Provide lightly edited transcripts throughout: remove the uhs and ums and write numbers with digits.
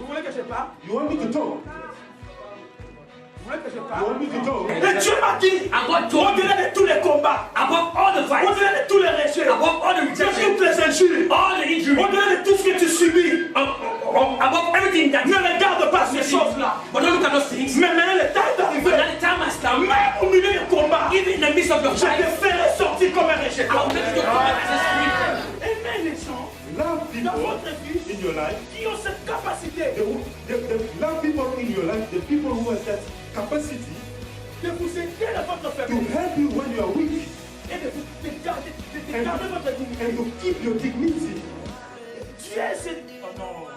Vous voulez que je parle? You want me to talk? Vous voulez que je You parle? want me to talk? Et Dieu m'a dit, au-delà de tous les combats, above all the fights, au-delà de tous les rejets, above all the de rejection, toutes les injures, all the injuries, au-delà de tout ce que tu subis, above everything that ne regarde pas ces choses-là. but don't look at those things. Mais maintenant le temps est But arrivé. now the time has come. Même au milieu du combat, Even in the midst of your je te fight, ferai sortir comme un rejeté. I will make you to come as a spirit. Aimez les gens Love dans people votre vie in your life. qui ont cette capacité Love people in your life. The people who have that capacity de vous aider dans votre to faiblesse help you when you are weak et de vous de garder votre dignité. and to keep your dignity. Dieu c'est... Oh non.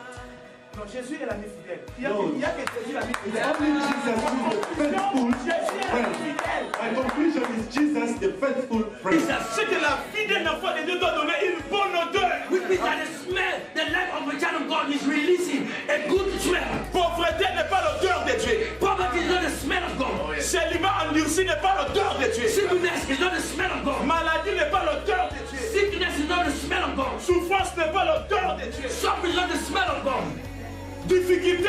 Non, Jésus est l'ami fidèle. Il y a que Jésus est l'ami It's fidèle. only Jesus who is the faithful Jésus est l'ami friend. fidèle. My conclusion is Jesus, the faithful friend. C'est que la vie d'un enfant de Dieu doit donner une bonne odeur. Which means that the smell, the life of a child of God is releasing a good smell. Pauvreté n'est pas l'odeur de Dieu. Poverty is not the smell of God. Célibat endurci n'est pas l'odeur de Dieu. Sickness is not the smell of God. Maladie n'est pas l'odeur de Dieu. Sickness is not the smell of God. Souffrance n'est pas l'odeur de Dieu. Suffering is not the smell of God. Difficulté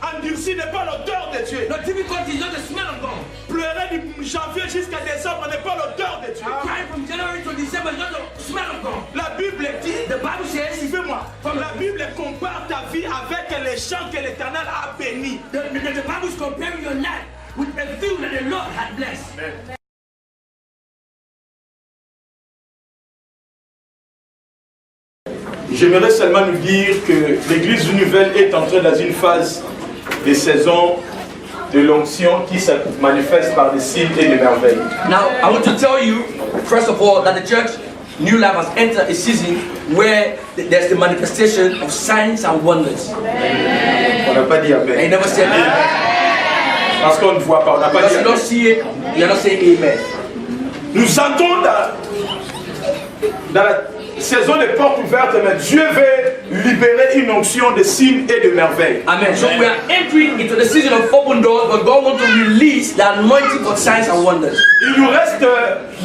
endurcie n'est pas l'odeur de Dieu. No difficulty is not the smell of God. Pleurer du janvier jusqu'à décembre n'est pas l'odeur de Dieu. Crying from January to December is not the smell of God. La Bible dit, The Bible says, suivez-moi, la Bible compare ta vie avec les champs que l'Éternel a bénis. the Bible is comparing your life with a field that the Lord had blessed. J'aimerais seulement nous dire que l'Église nouvelle est entrée dans une phase de saison de l'onction qui se manifeste par des signes et des merveilles. Now, I want to tell you, first of all, that the church, New Life, has entered a season where there's the manifestation of signs and wonders. On n'a pas dit And you Amen. never said amen. Parce qu'on ne voit pas, on n'a pas Because dit you don't Amen. see it, you're not saying amen. Nous entrons dans la saison des portes ouvertes, mais Dieu veut libérer une onction de signes et de merveilles. Amen. So we are entering into the season of open doors, but God wants to release the anointing for signs and wonders. Il nous reste,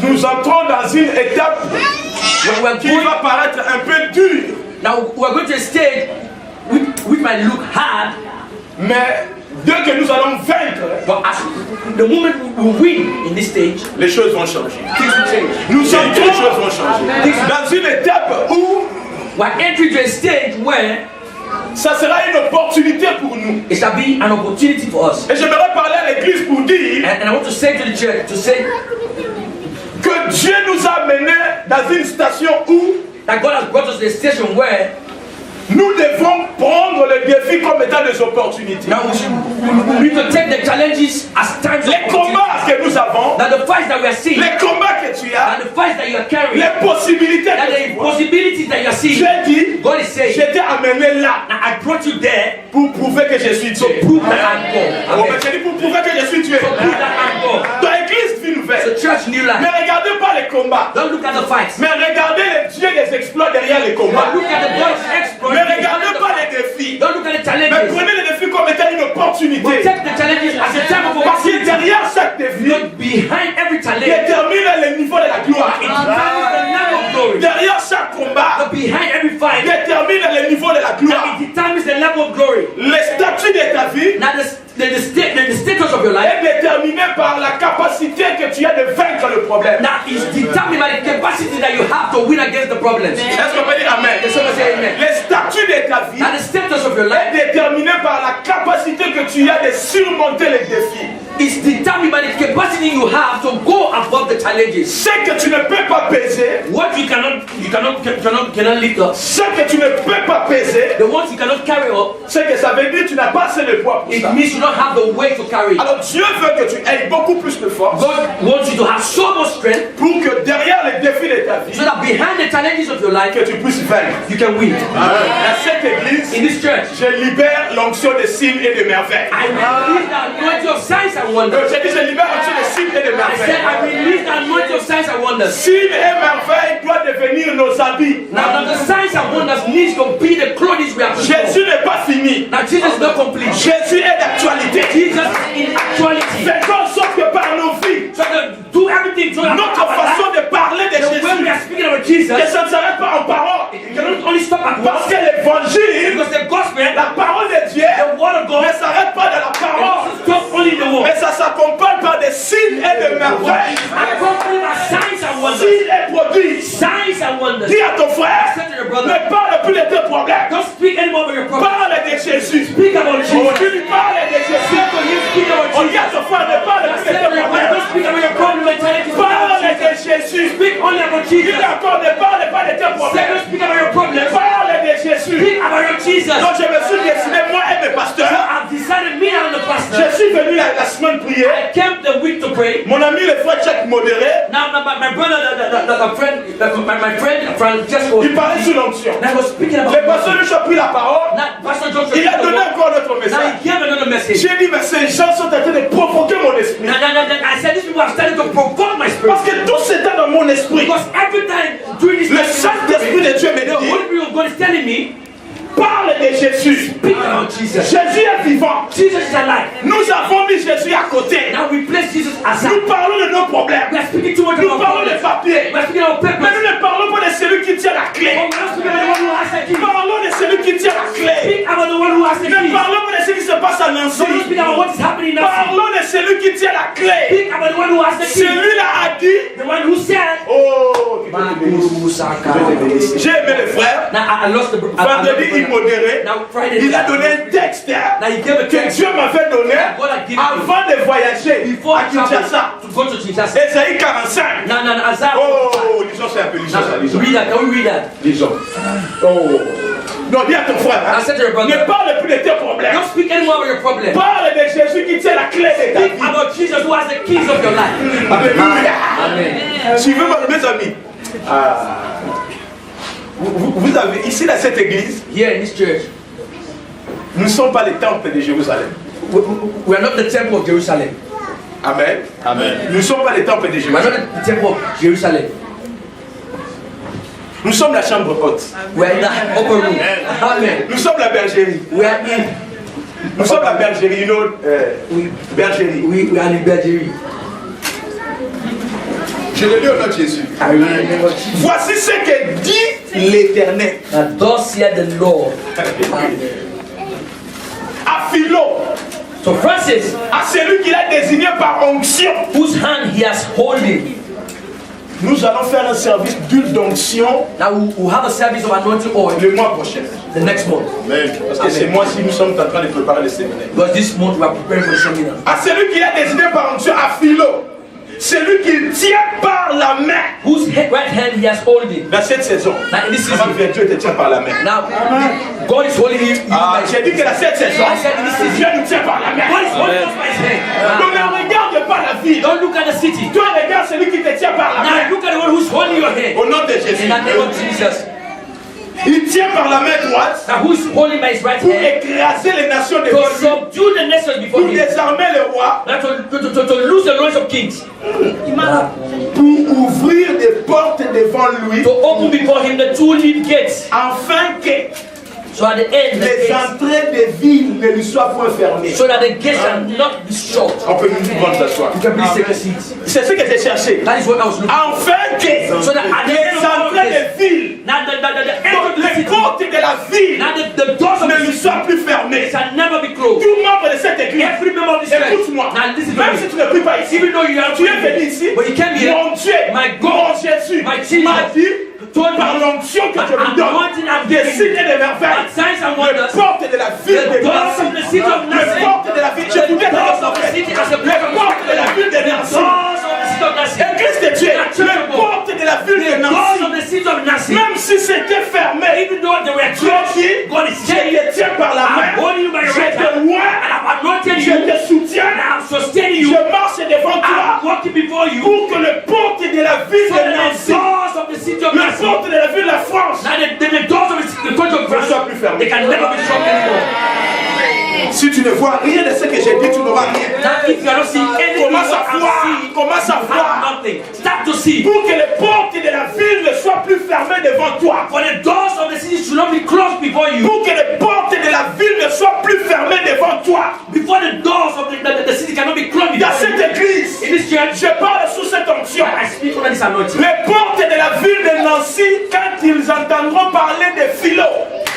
nous entrons dans une étape When we are qui going, va paraître un peu dure, now we are going to a stage which might look hard, mais dès que nous allons vaincre, but as the moment we win in this stage, les choses vont changer. things will change. Nous entrons, les choses vont changer. Dans une étape où We are entering to a stage where ça sera une opportunité pour nous. it shall be an opportunity for us. Et j'aimerais parler à l'église pour dire And I want to say to the church, to say que Dieu nous a menés dans une station où that God has brought us to a station where nous devons prendre les défis comme étant des opportunités. now we need to take the challenges as times of Les combats que nous avons, that the fights that we are seeing, les combats que tu as, and the fights that you are carrying, les possibilités that que the tu vois. possibilities that you are seeing. J'ai dit, God is saying, j'étais amené là now I brought you there pour prouver que je suis to Dieu. prove that I'm God. Oh, mais Amen. j'ai dit pour prouver que je suis Dieu. To prove that I'm God. Dans l'église vie So nouvelle, church, New ne Life, regardez pas les combats, don't look at the fights, mais regardez les dieux des exploits derrière les combats. but look at the God's exploits. Ne regardez pas les défis, Don't look at the mais challenges, prenez les défis comme étant une but opportunité. take the challenges as a time of Parce que opportunity. derrière chaque défi, Not behind every challenge, it détermine le niveau de la gloire. determines the level of glory. Derrière chaque combat, Not behind every fight, détermine le niveau de la gloire. and it determines the level of glory. Le statut de ta vie Now the status of your life est déterminé par la capacité que tu as de vaincre le problème. now is determined by the capacity that you have to win against the problems. Est-ce qu'on peut dire Amen? Can someone say amen? Le statut de ta vie Now the status of your est life déterminé par la capacité que tu as de surmonter les défis. is determined by the capacity you have to go above the challenges. Ce que tu ne peux pas peser, What you cannot lift up, ce que tu ne peux pas peser, the ones you cannot carry up, c'est que ça veut dire que tu n'as pas assez de poids pour it ça. means you don't have the weight to carry it. Alors Dieu veut que tu aies beaucoup plus de force God wants you to have so much strength pour que derrière les défis de ta vie, so that behind the challenges of your life, que tu puisses vaincre. you can win. Dans cette église, In this church, je libère l'onction des signes et des merveilles. I release the anointing of signs and wonders. J'ai dit je libère l'onction des signes et des I said I merveilles. release the anointing of signs and wonders. Signes et merveilles doivent devenir nos habits. Now the signs and wonders needs to be the clothes we have to wear. Jésus n'est pas fini. Now Jesus is not complete. Jésus est d'actualité. Jesus is in actuality. Faisons en sorte que par nos vies, So do everything so that notre façon de parler de the way we Jésus, are speaking about Jesus, que ça ne s'arrête pas en parole. it cannot only stop at Parce once. que l'évangile, Because the gospel, la parole de Dieu, On dit à ton frère, ne parle plus de tes problèmes. Don't speak about your problem mentality. Parle de Jésus. Speak only about Dis Jesus. encore, ne parle pas de tes Say, problèmes. don't speak about your problem. Parle de Jésus. Speak about your Jesus. Donc je me suis décidé, moi et mes pasteurs. I've decided me and the Je pastor. suis venu la semaine prier. I came the week to pray. Mon ami le frère Tchèque modéré, Now my brother, my friend Francesco, il parlait sur l'onction. I was speaking about Le pasteur lui a pris la parole. Not Pastor Joshua. Il a donné encore notre Now message. he gave another message. J'ai dit, mais ces gens sont en train de provoquer mon esprit. I said these people are starting to provoke my spirit. Parce que tout c'était dans mon esprit. Because every time during this Le Saint-Esprit de Dieu me the dit, Holy Spirit of God is telling me, parle de Jésus. speak about Jesus. Jésus est vivant. Jesus is alive. Nous avons mis Jésus à côté. Now we place Jesus aside. Nous parlons de nos problèmes. We are speaking too much Nous about parlons de problems. papier. We are speaking about Mais papers. nous ne parlons pas de celui qui tient la clé. But we are speaking about the one who has the key. Parlons de celui qui tient la clé. Speak about the one who has the Ne key. parlons pas de ce qui se passe à Nancy. Don't speak about what is happening now. Parlons de celui qui tient la clé. Speak about the one who has the key. Celui-là a dit, The one who said, oh, j'ai aimé le frère. Now I lost the Vendredi, il modérait. Now Friday, Il a donné un texte Now he gave a que text Dieu m'avait donné God had given me avant de voyager before à Kinshasa. to go to Kinshasa. Ésaïe 45. Now Isaiah. Oh, lisons ça un peu, lisons ça, lisons. Read that. Can we read that? Lisons. Oh. Non, dis à ton frère, hein, I said to your brother, ne parle plus de tes problèmes. don't speak anymore about your problem. Parle de Jésus qui tient la clé de ta Speak vie. about Jesus who has the keys of your life. Alléluia. Amen. Suivez-moi, mes amis. Vous avez ici dans cette église, Here in this church, nous ne sommes pas les temples de Jérusalem. we are not the temple of Jerusalem. Amen. Amen. Nous ne sommes pas les temples de We are Jérusalem. not the temple of Jerusalem. Nous sommes la chambre haute. We are in the upper room. Amen. Nous sommes la bergerie. We are in. Nous sommes la bergerie, bergerie. We are in Bergerie. Je le lis au nom de Jésus. Voici ce que dit l'Éternel And thus saith the Lord. Amen. à Philo, So Francis, à celui qu'il a désigné par onction. whose hand he has holding. Nous allons faire un service d'huile d'onction Now we'll have a service of anointing oil le mois prochain. the next month. Amen. Parce que c'est moi si nous sommes en train de préparer le séminaire. Because this month we are preparing for the seminar. À celui qu'il a désigné par onction, à Philo, celui qui tient par la main Whose right hand he has holding. dans cette saison. Now in this Avant season. que Dieu te tient par la main. Now God is holding you. Ah, j'ai dit que dans cette saison, I said in this season. Dieu nous tient par la main. God is holding us by his Donc hand. ne regarde pas la ville. Don't look at the city. Toi regarde celui qui te tient par la main. Now look at the one who's holding your hand. Au nom de Jésus. In the name of Jesus. Il tient par la main droite Now who is holding by his right pour hand écraser les nations to devant lui, subdue the nations before pour him. désarmer le roi, Now to lose the loins of kings. pour ouvrir des portes devant lui, To open before him the two lead gates. afin que So at the end, the les gates, entrées des villes ne lui soient point fermées. so that the gates shall not be shut. On peut nous prendre s'asseoir. You can please take a seat. C'est ce que j'ai cherché. That is what I was looking for. Afin que So that at the les end of all entrées this, des villes, now the end donc of the les city, portes de la ville now the doors of ne the lui city soient plus fermées. shall never be closed. Tout membre de cette église, Every member of this church, écoute-moi. now this is Même si tu ne pries pas ici, even though you are tu es venu ici, but you came here, mon Dieu, my mon God, Jésus my Jesus, m'a dit, told par me, l'onction que je I'm vous donne, anointing I'm des giving signes you, et des merveilles, and signs and les wonders, portes de la ville the de doors of the city of les Nazareth, portes de la ville, je the vous dis doors of the city as a les portes de la ville de the Nancy, doors of the city of Nazareth, Église de Dieu, les portes de la ville de the doors Nancy, of the city of Nazareth, même si c'était fermé, even though they were Dieu closed, dit, God is je saying, te tiens par la main, I'm holding you by your je right te hand, loin, and I'm anointing je you, te soutiens, and I'm sustaining you, je marche devant toi I'm walking before you, pour que les portes de la ville so de that the Nancy, doors of the city of les Nazareth, portes de la ville de la France, now the doors of the country of ne France, soient plus fermées. they can never be shut anymore. Si tu ne vois rien de ce que j'ai dit, tu n'auras rien. Now if you are not seeing anything, Commence à voir, commence à have voir. nothing. Start to see. Pour que les portes de la ville ne soient plus fermées devant toi. For the doors of the city should not be closed before you. Pour que les portes de la ville ne soient plus fermées devant toi. Before the doors of the city cannot be closed Dans before you. cette église, In this church, je parle sous cette onction. I speak under this anointing. Les portes de la ville de Nancy, quand ils entendront parler de Philo,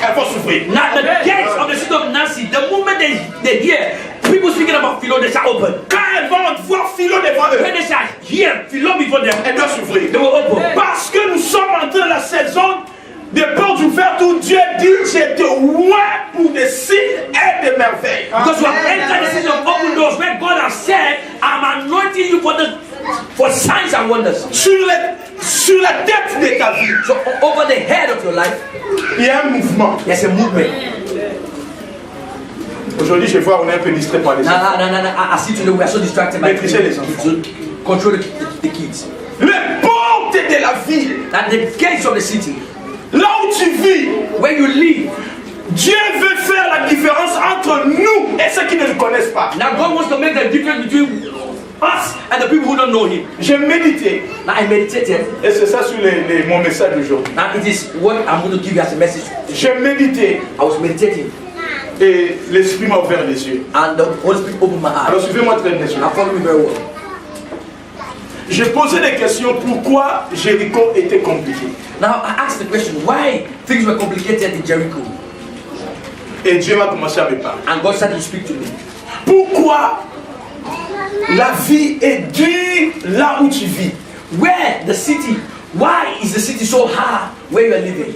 elles vont s'ouvrir. Now the gates of the city of Nancy, the moment they hear people speaking about Philo, they shall open. Quand elles vont voir Philo devant eux, When they shall hear Philo before them, elles doivent s'ouvrir. they will open. Parce que nous sommes entrés dans la saison des portes ouvertes où Dieu dit, je te oins pour des signes et des merveilles. Because we have entered the season of open doors where God has for signs and wonders. Sur la tête de ta vie, So over the head of your life, il y a un mouvement. there's a movement. Aujourd'hui, je vois, on est un peu distrait par les enfants. I see today we are so distracted by Maîtriser les enfants. to control the kids. Les portes de la ville, And the gates of the city, là où tu vis, where you live, Dieu veut faire la différence entre nous et ceux qui ne le connaissent pas. now God wants to make the difference between us and the people who don't know Him. J'ai médité, Now I meditated, et c'est ça sur mon message d'aujourd'hui. and it is what I'm going to give you as a message. J'ai médité, I was meditating, et l'Esprit m'a ouvert les yeux. and the Holy Spirit opened my Alors eyes. suivez-moi très bien. Now follow me very well. J'ai posé des questions pourquoi Jéricho était compliqué. Now I asked the question, why things were complicated in Jericho? Et Dieu m'a commencé à me parler. And God started to speak to me. Pourquoi la vie est dure là où tu vis? Why is the city so hard where you are living?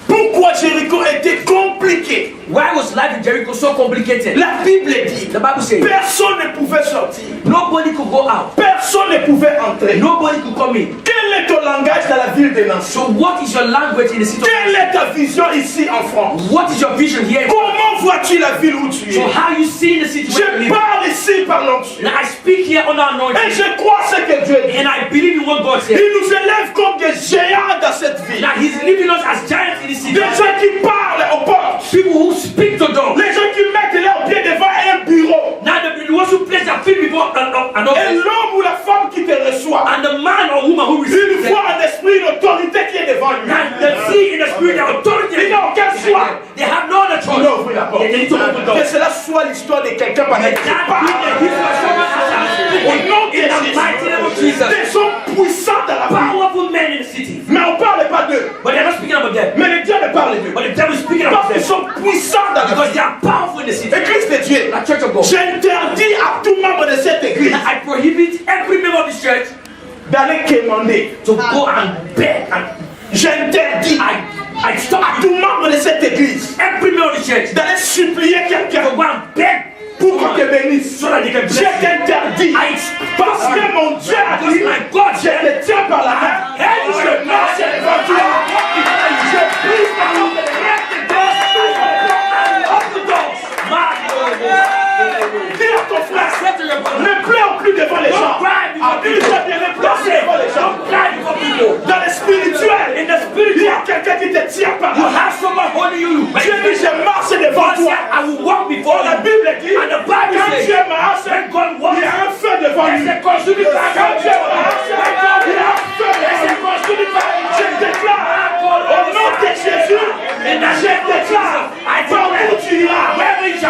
Pourquoi Jéricho était compliqué? Why was life in Jericho so complicated? La Bible dit, The Bible says personne ne pouvait sortir. nobody could go out, Personne ne pouvait entrer. nobody could come in. Quel est ton langage dans la ville de Nancy? So what is your language in the city? Quelle est ta vision ici en France? What is your vision here? Comment vois-tu la ville où tu So es? how you see the city where you Je live? parle ici par l'onction. Now I speak here under Et anointing, je crois ce que Dieu dit. and I believe in what God said. Il nous élève comme des géants dans cette ville. Now He's leaving us as giants in the city. Des gens qui parlent aux portes. People who speak to door. Les gens qui mettent leurs pieds devant un bureau. Now the ones who place their feet before an Et office, l'homme ou la femme qui te reçoit. and the man or woman who receives Il them. voit en esprit l'autorité qui est devant lui. And they see in the spirit the authority. Il n'a aucun choix. They have no other Il choice. doit ouvrir la porte. They need to open doors. Que cela soit l'histoire de quelqu'un par That qui be parle. the history of someone who shall speak Au nom de in the mighty name of Jesus. Des hommes puissants dans la ville. Powerful men in the city. Mais on ne parle pas d'eux. But they're not speaking about them. Mais le diable parle d'eux. But the devil is speaking about Parce qu'ils them. sont puissants dans la Because ville. they are powerful in the city. Église de Dieu. The church of God. J'interdis à tout membre de cette église I prohibit every member of this church d'aller quémander. to go and beg and J'interdis I stop à tout membre de cette église every member of the church d'aller supplier quelqu'un to go and beg pour qu'on te bénisse. so that they can Je bless you. t'interdis parce que mon Dieu a dit, je te tiens par la main et je marche devant toi. Je prie par l'ordre Dis à ton frère, ne pleure plus devant les gens. Dis bien, ne pleure plus devant les gens. Dans le spirituel, il y a quelqu'un qui te tient par la main. Dieu dit, je marche devant toi. La Bible dit, quand Dieu marche, il y a un feu devant lui. Quand Dieu marche, il y a un feu devant lui. Je déclare, au nom de Jésus, je déclare, partout où tu iras,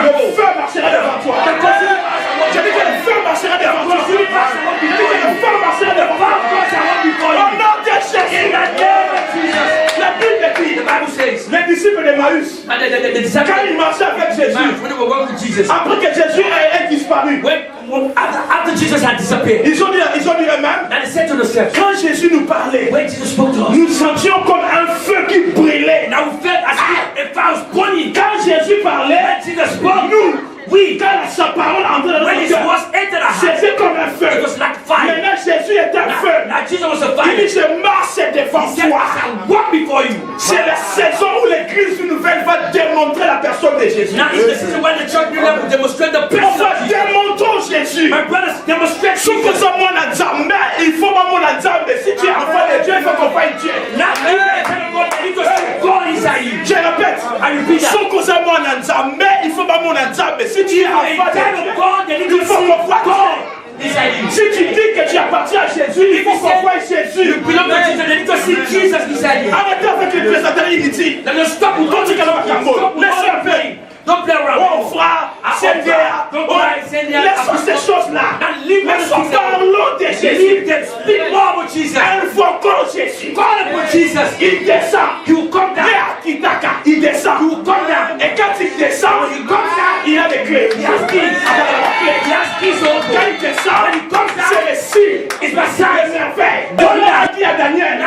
le feu marchera devant toi. Je dis que le feu marchera devant toi. Je dis que le feu marchera devant toi. Au nom de Jésus. La Bible dit, les disciples d'Emmaüs, quand ils marchaient avec Jésus, après que Jésus ait disparu, After Jesus had disappeared, ils ont dit eux-mêmes, and they said to themselves, quand Jésus nous parlait, when Jesus spoke to us, nous sentions comme un feu qui brûlait. now we felt as if I was burning. Quand Jésus parlait, When Jesus spoke, oui, quand sa parole entrait dans when notre his cœur, words entered our heart, c'était comme un feu. it was like fire. Maintenant, Jésus est un feu. Now Jesus was a Il dit, fire. je marche devant He said, toi. I shall walk before you. C'est la saison où l'église nouvelle va démontrer la personne de Jésus. Now is the season when the church will level demonstrate the On person va of Jesus. démontrer Jésus. My brothers, demonstrate Sauf que Jesus. ça, mon Nzambe, il faut pas mon Nzambe. Si tu es enfant de Dieu, il faut qu'on fasse Dieu. Now you are telling God that he goes God inside you. Je répète, I repeat that. sauf que ça, mon Nzambe, il faut pas mon Nzambe. Si tu es You are enfant a de child of Dieu, God, then he il goes faut qu'on fasse God Dieu. inside you. Si tu dis que tu appartiens à Jésus, il faut qu'on fasse Jésus. You belong to Jesus, then he goes see Jesus inside you. Arrêtez avec les présentations inutiles. Then you stop with Don't you get about Cameroon. stop with Laisse-le all un peu. playing. Don't play around. Oh frère, c'est bien. Don't cry, send there. Laisse ces choses-là. And leave Mais those things alone. parlons de Jésus. Leave them. Speak more about Jesus. Invoquons Jésus. Call upon Jesus. Il descend. He will come down. Kitaka. Il descend. He will come down. Et quand il descend, When he comes down, il a des clés. he has keys. clé. Quand il descend, c'est le signe. C'est le merveille. Dieu a dit à Daniel,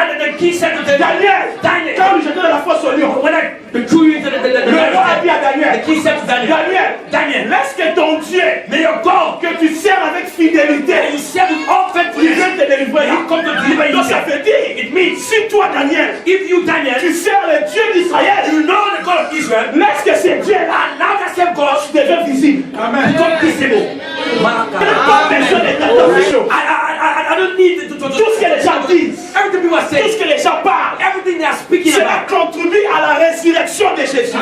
Daniel, quand il jetait la fosse au lion, le roi a dit à Daniel, laisse que ton Dieu, que tu sers avec fidélité, il vient te délivrer. Donc ça veut dire, si toi Daniel, tu sers le Dieu d'Israël, laisse que ces dieux-là deviennent visibles. Amen. Pas besoin d'être chaud. I don't need to Tout ce que les gens disent, everything people are tout saying, ce que les gens parlent, everything they are speaking cela about. contribue à la résurrection de Jésus.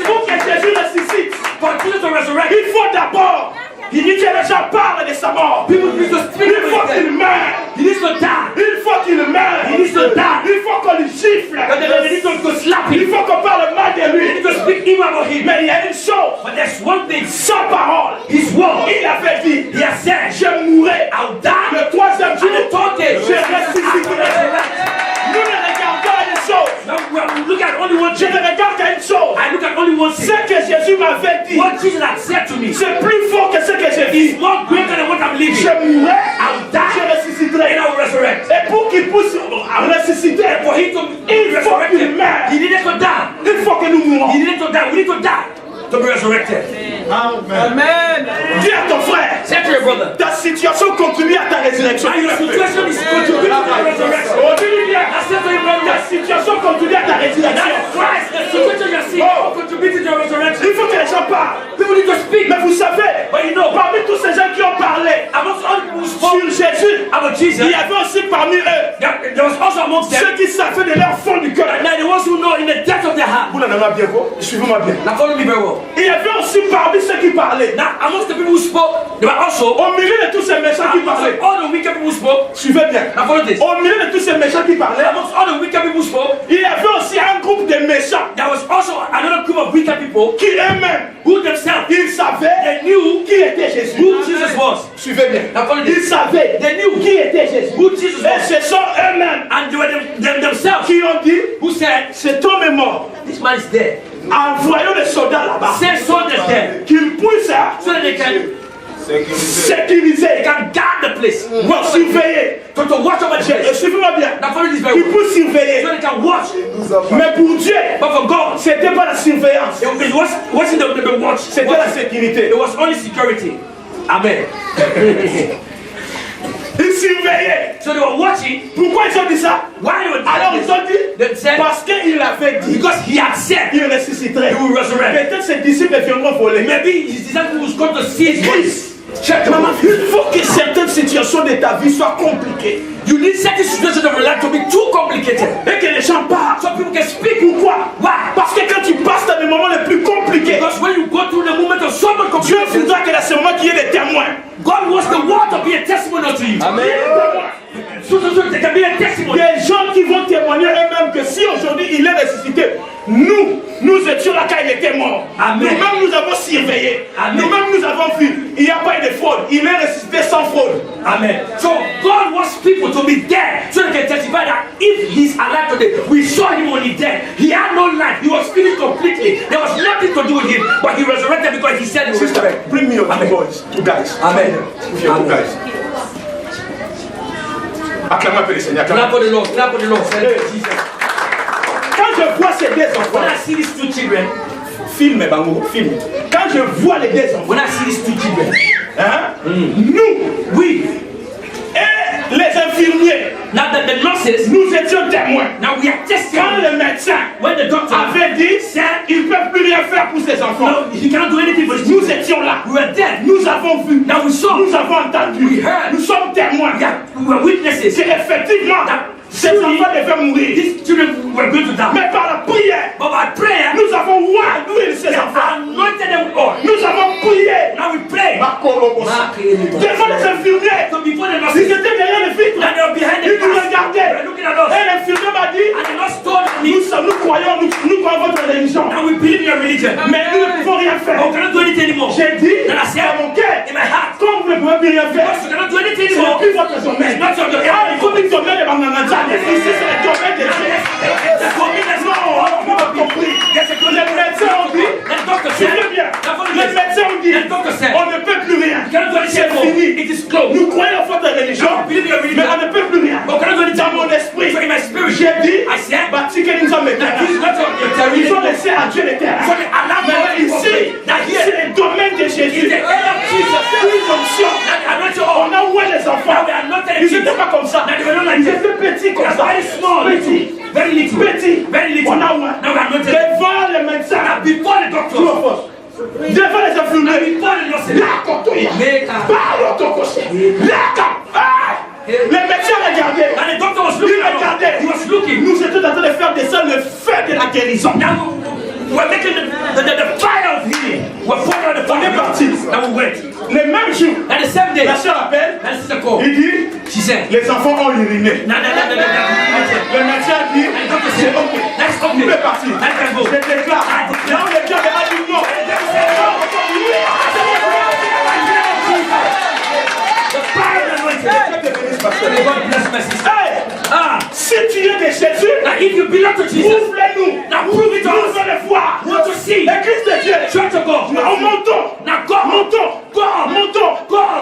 Pour que Jésus ressuscite, Continue to resurrect. il faut d'abord que les gens parlent de sa mort. People need to speak Il faut about qu'il it. meure. He needs to die. Il faut qu'il meure. He needs to die. Il faut qu'on lui gifle. They need to slap Il him. faut qu'on parle mal de They lui. need to speak evil about him. Mais il y a une chose, But there's one thing. sans parole, His word. il avait dit, He has said, je mourrai I'll die. le troisième jour. And the third day, Je ressusciterai. Nous ne regardons à une chose. Now we look at only one Je thing. ne regarde qu'à une chose. I look at only one thing. Ce que Jésus m'avait dit, What Jesus had said to me c'est plus fort que ce que j'ai is dit. more greater than what I'm living. Je mourrai, I'll je die ressusciterai. and I will resurrect. Et pour qu'il puisse ressusciter, And for him to il faut resurrect qu'il him, meure. he needed to die. Il faut que nous mourons. He needed to die. We need to die to be resurrected. Dis à ton frère, Say to your brother, ta situation contribue à ta résurrection. now your situation is contributing to the resurrection. Oh, dis-lui bien. I said to your Ta brother, situation contribue à ta résurrection. that Christ, the situation you're seeing, Oh. contributing to your resurrection. Il faut que les gens parlent. People need to speak. Mais vous savez, But you know, parmi tous ces gens qui ont parlé amongst all the people who spoke sur Jésus, about Jesus, il y avait aussi parmi eux there was also amongst them, ceux qui savaient de leur fond du cœur. and the ones who know in the depth of their heart. Vous n'en avez bien quoi? Suivez-moi bien. Now follow me very well. Il y avait aussi parmi ceux qui parlaient, Now amongst the people who spoke, there were also au milieu de tous ces méchants qui amongst parlaient, all the wicked people who spoke. suivez bien. Now follow this. Au milieu de tous ces méchants qui parlaient, Amongst all the wicked people who spoke, il y avait aussi un groupe de méchants there was also another group of wicked people qui eux-mêmes, who themselves ils savaient they knew qui était Jésus. who Jesus was. Suivez bien. Now follow Ils this. savaient They knew qui était Jésus. who Jesus Et was, ce sont eux-mêmes and they were themselves qui ont dit, who said, cet homme est mort. "This man is dead. Envoyons des soldats là-bas. Send soldiers there Qu'ils puissent so that they can sécuriser, guard the place, pour surveiller. to watch over the place." Suivez-moi bien. Now follow this very Qu'ils well. puissent surveiller. So they can watch. Mais pour Dieu, But for God, c'était pas la surveillance, it wasn't the watch. c'était la sécurité. It was only security. Amen. Ils surveillaient. So they were watching. Pourquoi ils ont dit ça? Why they were Alors doing ils ont dit, They said, parce qu'il avait dit because he had said qu'il ressusciterait. he will resurrect. Peut-être ses disciples viendront voler. Maybe his disciples was going to see his voice. Check, maman, il faut que certaines situations de ta vie soient compliquées. You need certain situations of your life to be too complicated. Et que les gens parlent. So people can speak. Pourquoi? Why? Parce que quand tu passes dans les moments les plus compliqués, Because when you go through the moment of so much Dieu complication, voudra que dans ce moment qu'il y ait des témoins. God wants the world to be a testimony to you. Des témoins. So there can be a testimony. Des gens qui vont témoigner eux-mêmes que si aujourd'hui il est ressuscité, nous étions là quand il était mort. Amen. Nous-mêmes nous avons surveillé. Amen. Nous-mêmes nous avons vu. Il n'y a pas eu de fraude. Il est ressuscité sans fraude. Amen. So God wants people to be there so they can testify that if he's alive today, we saw him when he dead. He had no life. He was finished completely. There was nothing to do with him, but he resurrected because he said he will Sister, resurrect. bring me your two Amen. boys, two guys. Amen. With your two guys. Acclamez pour le Seigneur. Clap for the Lord. Clap for the Lord. Thank you, Jesus. Quand je vois ces deux When enfants, I see these two children, filme, Bango, filme. Quand je vois les deux enfants, when I see these two children, hein, nous, we, et les infirmiers, now that the nurses, nous étions témoins. now we are Quand testifying. le médecin When the doctor avait dit, said, ils ne peuvent plus rien faire pour ces enfants, no, he cannot do anything for his nous children, étions là. we were dead. Nous avons vu, Now we saw, nous avons entendu, we heard, nous sommes témoins we were witnesses. qu'effectivement, ces Truly, enfants devaient mourir. these children were going to die. Mais par la prière, But by prayer, nous avons oint d'huile ces we enfants. anointed them with oil. Nous avons prié. Now we pray. Devant les infirmiers, So before the ils nurses, étaient derrière les vitres. and they were behind Ils the nous glass, they regardaient. were looking at us. Et l'infirmier m'a dit, And the nurse told me, nous croyons votre religion. now we believe in your religion. Mais nous ne pouvons rien faire. But we cannot do anything anymore. J'ai dit Then I à said, mon cœur, in my heart, comme vous ne pouvez plus rien faire, because we cannot do anything ce n'est anymore. plus votre domaine. It's not your domaine. Ah, il faut que domaine de Banganganza. Ici, c'est le domaine de Dieu. That's what we that's Non, on n'a pas compris. Yes, Les médecins ont dit, the doctor je said, veux bien. now follow Les this. médecins ont dit, The C'est fini. Nous croyons en votre religion, mais on ne peut plus rien. Dans mon esprit, j'ai dit, bâti que nous sommes ils ont laissé à Dieu les terres. Mais ici, c'est le domaine de Jésus. Une onction. On a oué les enfants. Ils n'étaient pas comme ça. Ils étaient petits comme ça. Petit. On a oué. Devant les médecins. Devant les infirmiers. Les médecins regardaient. Ils regardaient. Nous étions en train de faire descendre le feu de la guérison. We're making the fire of healing. We're pouring out the fire. On est parti. And we went. Le même jour, And the same day, la soeur appelle. and sister called. Il dit, She said, les enfants ont uriné. no. Le médecin dit, c'est ok. That's okay. Vous pouvez partir. I can go. Je déclare. Là où le diable a dit non. The fire of the anointing. God bless my sister. Si tu es de Jésus, Now if you belong to Jesus, ouvre-le-nous. now prove it to Nous us. allons le voir. We want to see. L'église de Dieu. Church of God. Now montons. Now go. Montons.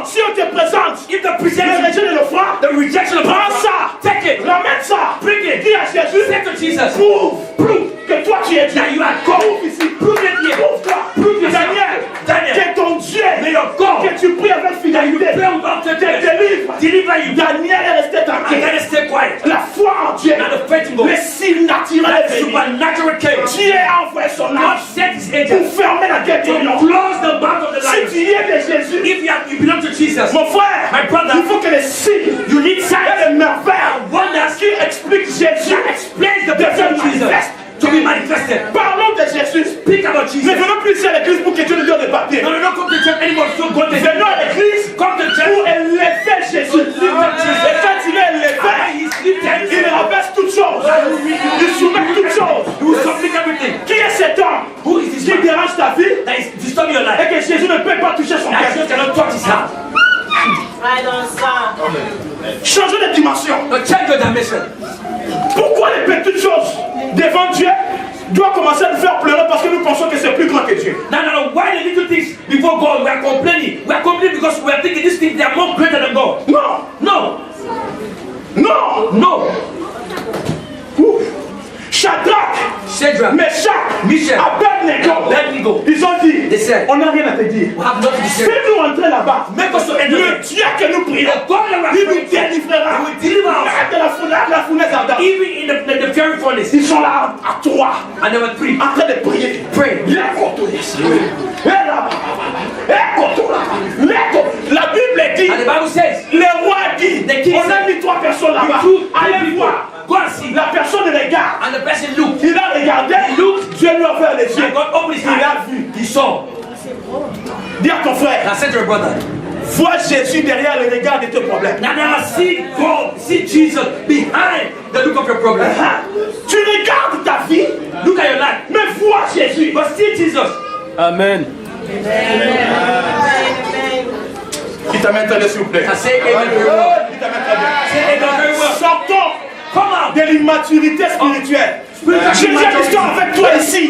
Si on te présente, If the le presentation, rejet de l'offrande, the rejection of prends God, ça. take it. Ramène ça. Bring it. Dis à Jésus. Say to Jesus, Prouve que toi tu es Dieu. that you are God. Prouve ici. Prove it here. Prouve-toi. Prove yourself. Daniel, que ton Dieu, May your God, que tu pries avec fidélité, pray without te faith, délivre. deliver you. Daniel est resté You tranquille. gotta stay quiet. La foi en Dieu, Now the faith in God, le signe naturel that est venu. supernatural came. Dieu a envoyé son God ange sent His pour angel fermer la guerre to des lions. close the mouth of the Si lion. tu es de Jésus, If you belong to Jesus, mon frère, my brother, il faut que les signes you need et signs les merveilles and wonders qui expliquent Jésus that explains the deviennent person of Jesus manifestes. to be manifested. Parlons de Jésus. Speak about Ne Jesus. venons plus ici à l'église pour que Dieu nous donne des papiers. No, don't come to church anymore. So go to Venons à l'église come to pour church. élever Jésus. Et quand il est élevé, And He's lifted. il rabaisse toutes choses. Il soumet toutes choses. He will submit everything. Qui est cet homme Who is this qui man dérange ta vie that is disturbing your et life? que Jésus ne peut pas toucher son That cœur? Jesus cannot touch his heart. Changer de dimension. No, change your dimension. Pourquoi les petites choses devant Dieu doivent commencer à nous faire pleurer parce que nous pensons que c'est plus grand que Dieu? No. Why the little things before God? We are complaining. We are complaining because we are thinking these things they are more greater than God. Non. Ouf. Shadrach, Meshach, Abednego, ils ont dit, They said, on n'a rien à te dire. we have nothing to say. Fais-nous entrer là-bas. Make us to enter Le there. Dieu que nous prions, The God that we are il nous praying for, délivrera. He will deliver us. De la fournaise ardente. Even in the fiery furnace. Ils sont là à trois, And there were three. en train de prier. Pray. La Bible dit, And the Bible says, le roi dit, The king on a mis trois personnes là-bas. you two Allez people. voir. Go and see. La personne regarde. And the person looked. Il a regardé. Dieu lui a ouvert les yeux. And God opened his Il a eyes. vu. He saw. Dis à ton frère, Now said to your brother, vois Jésus derrière le regard de tes problèmes. now see God, see Jesus behind the look of your problem. Tu regardes ta vie, Look at your life. mais vois Jésus. But see Jesus. Amen. Qui t'amène très bien, s'il vous plaît. I say amen very well. Qui t'amène très bien. Say amen very well. Sortons Come out. de l'immaturité spirituelle. J'ai une histoire avec toi ici.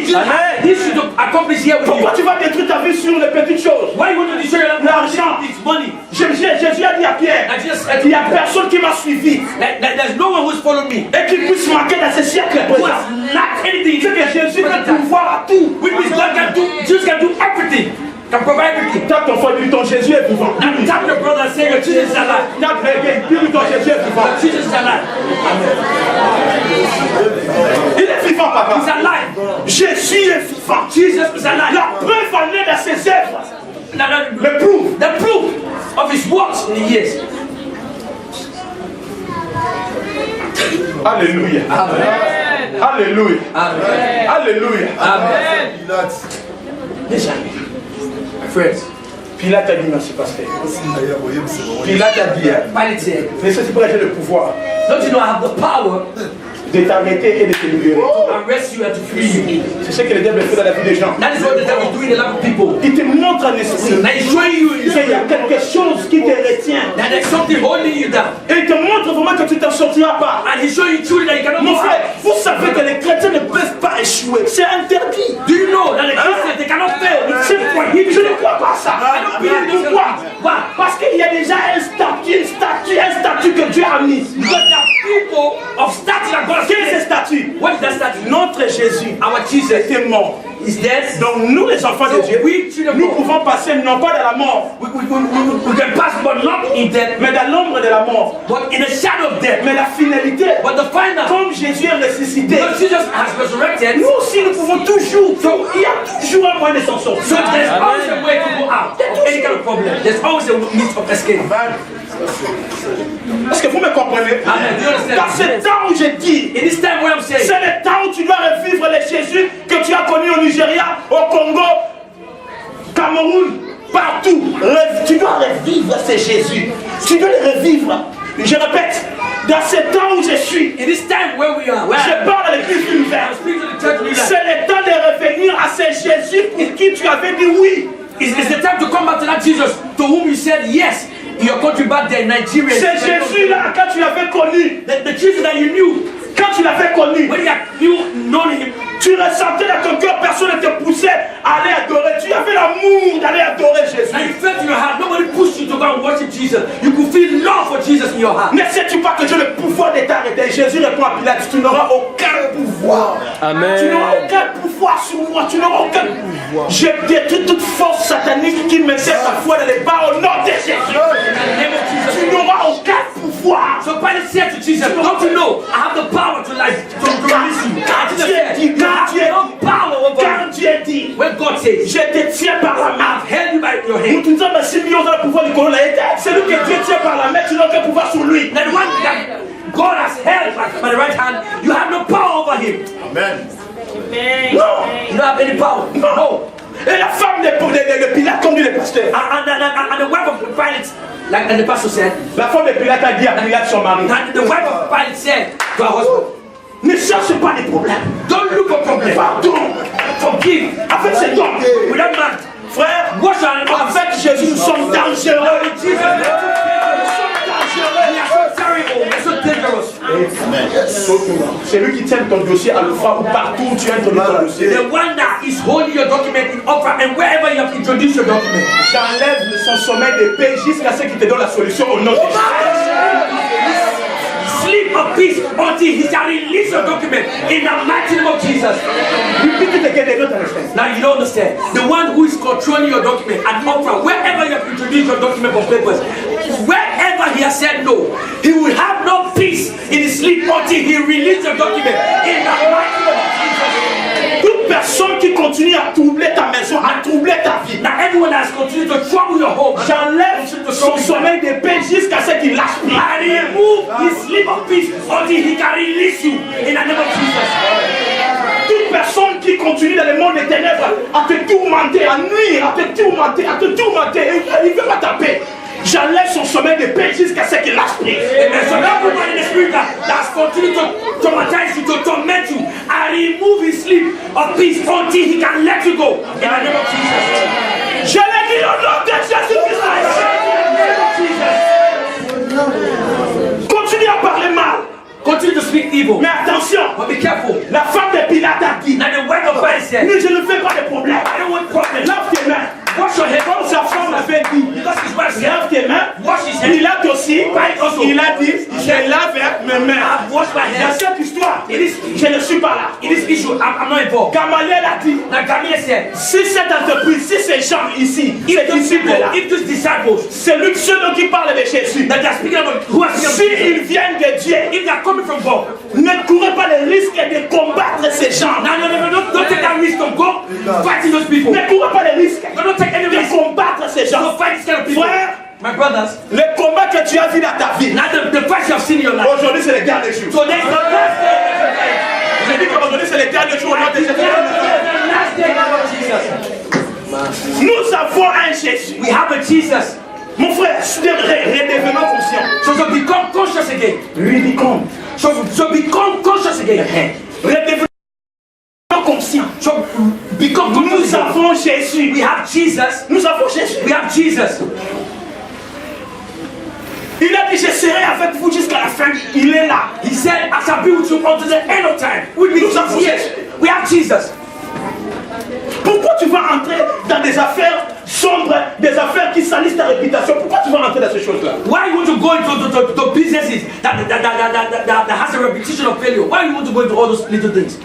This should accomplish here with Pourquoi you. tu vas détruire ta vie sur les petites choses? Why you want to destroy your life? L'argent. It's money. Jésus a dit à Pierre, I just said il n'y a personne qui m'a suivi there's no one who's followed me. et qui puisse manquer dans ce siècle Who présent. has lacked anything. C'est que Jésus peut pouvoir à tout. Which means God can do, Jesus can do everything. Can provide everything. Tape ton frère, dis ton Jésus est vivant. Now tap your brother and say, your Jesus is alive. Tape quelqu'un, dis ton Jésus est vivant. Your Jesus is alive. Il est vivant, papa. He's alive. Jésus est vivant. Jesus is alive. La preuve en est dans ses œuvres. Now, Le prouve. the proof of his works in the years. Alléluia. Amen. Alléluia. Amen. Alléluia. Amen. Mes amis, Friends, Pilate a dit merci, pasteur. Pilate a dit, Pilate said, mais c'est pour que j'ai le pouvoir don't you know I have the power de t'arrêter et de te libérer. to arrest you and to free you? C'est ce que le diable fait dans la vie des gens. That is what the devil is doing in a lot of people. Il te montre un esprit. Now he's showing you in the Il y a spirit quelque chose qui te retient. that there's something holding you down. Et il te montre vraiment que tu t'en sortiras pas. And he's showing you truly that you cannot Mon go frère, out. vous savez que les chrétiens ne peuvent pas échouer. C'est interdit. Do you know that the Christians, they cannot fail? It's sin for him. Je ne crois pas à ça. I don't believe in this. Pourquoi? Why? Jésus Our Jesus était mort. is dead. Donc nous les enfants de Dieu, We children nous of God, pouvons passer non pas dans la mort, we can pass but not in death, mais dans l'ombre de la mort. but in the shadow of death. Mais la finalité, But the final, comme Jésus est ressuscité, because Jesus has resurrected, nous aussi nous pouvons toujours, il y a toujours un moyen de s'en so sortir. there's always a way to go out of any kind of problem. There's always a means of escape. Est-ce que vous me comprenez? Amen. Do you Dans understand? ce temps où je dis, In this time where I'm saying, c'est le temps où tu dois revivre les Jésus que tu as connus au Nigeria, au Congo, Cameroun, partout. Tu dois revivre ces Jésus. Tu dois les revivre. Je répète, dans ce temps où je suis, in this time where we are, je parle à l'église I'm univers. speaking to the church leader. C'est le temps de revenir à ce Jésus pour qui tu avais dit oui. It's the time to come back to that Jesus to whom you said yes. Your country back there in Nigeria. C'est Jésus-là, quand tu l'avais connu, The Jesus that you knew, quand tu l'avais connu, when you known him, tu ressentais dans ton cœur, personne ne te poussait à aller adorer. Tu avais l'amour d'aller adorer Jésus. and you felt in your heart, nobody pushed you to go and worship Jesus. You could feel love for Jesus in your heart. Ne sais-tu pas que j'ai le pouvoir de t'arrêter? Jésus répond à Pilate, tu n'auras aucun pouvoir. Amen. Tu n'auras aucun pouvoir sur moi. Tu n'auras aucun pouvoir. Je détruis toute force satanique qui me sert sa foi dans les bas au nom de Jésus. Tu n'auras aucun pouvoir. So Pilate said to Jesus, don't you know I have the power to release you? Car Jesus Dieu said, dit, you have no power over car me. Dieu dit, When God says, je te tiens par la main. I've held you by your Nous hand. te disons, mais si nous avons le pouvoir du colon, c'est lui que Dieu tient par la main, tu n'as aucun pouvoir sur lui. That one that God has held by the right hand, you have no power over him. Non. You don't have any power. No. Et la femme de Pilate, comme dit le pasteur, And the wife of Pilate, like and the pastor said, la femme de Pilate a dit à Pilate, son mari, and the wife of Pilate said to her husband, ne cherche pas les problèmes. don't look for problems. Pardon. Forgive. Avec cet homme, Without man. frère, Wash your hands. avec Jésus, nous sommes dangereux. Jesus, we are so terrible. We are so dangerous. C'est lui qui tient ton dossier à l'OFA ou partout où tu as introduit ton dossier. The one that is holding your document in Opera and wherever you have introduced your document. J'enlève son sommeil de paix jusqu'à ce qu'il te donne la solution au nom de Jésus. Sleep of peace until he shall release your document in the mighty name of Jesus. Repeat it again, they don't understand. Now you don't understand. The one who is controlling your document at Opera, wherever you have introduced your document for papers, wherever he has said no, he will have no peace in his sleep until he releases your document in the mighty name of Jesus. Toute personne qui continue à troubler ta maison, à troubler ta vie, Now everyone that has continued to trouble your home, j'enlève son sommeil de paix jusqu'à ce qu'il lâche prise. and he remove his sleep of peace until he can release you in the name of Jesus. Toute personne qui continue dans le monde des ténèbres à te tourmenter, à nuire, à te tourmenter, il ne veut pas ta paix. J'enlève son sommeil de paix jusqu'à ce qu'il lâche prise. Amen. So everybody in the spirit that has continued to traumatize you, to torment you, I remove his sleep of peace until he can let you go in the name of Jesus. Je l'ai dit au nom de Jésus-Christ. Continue à parler mal. Continue to speak evil. Mais attention, But be careful. la femme de Pilate a dit, Now the wife of Pilate said, mais je ne fais pas de problème. I don't want problems. Lave tes mains. Wash your hands. Comme sa femme l'avait dit, Because his wife said, lave tes mains. wash his hands. Pilate aussi, il a dit, je lave mes mains. I've washed my Dans hands. cette histoire, It is je ne suis pas là. in this issue. I'm not involved. Gamaliel a dit, Now Gamaliel said, si cette entreprise, si ces gens ici, if ces those people, disciples-là, if those disciples c'est lui, ceux dont qui parlent de Jésus, that they are speaking about, who are speaking about, s'ils viennent de Dieu, if they are coming from God, ne courez pas le risque de combattre ces gens. no, don't take that risk of go fighting those people. Ne courez pas le risque Don't take any de risk. combattre ces gens. Don't fight this kind of people. Frère, My brothers, le combat que tu as vu dans ta vie, now the fight you have seen in your life. aujourd'hui c'est le dernier jour. So there's the last day. J'ai dit qu'aujourd'hui c'est le dernier jour au nom de Jésus. The last day of Jesus. Nous avons un Jésus. We have a Jesus. Mon frère, redevenons conscients. So become conscious again. Lui dit comme. So become conscious again. Redevenons conscients. So become conscious Nous again. avons Jésus. We have Jesus. Nous avons Jésus. We have Jesus. Il a dit, je serai avec vous jusqu'à la fin. Il est là. He said, I shall be with you until the end of time. With me, Nous avons yes. Jésus. We have Jesus. Pourquoi tu vas entrer dans des affaires sombres, des affaires qui salissent ta réputation? Pourquoi tu vas entrer dans ces choses-là? Why you want to go into businesses that has a reputation of failure? Why you want to go into all those little things?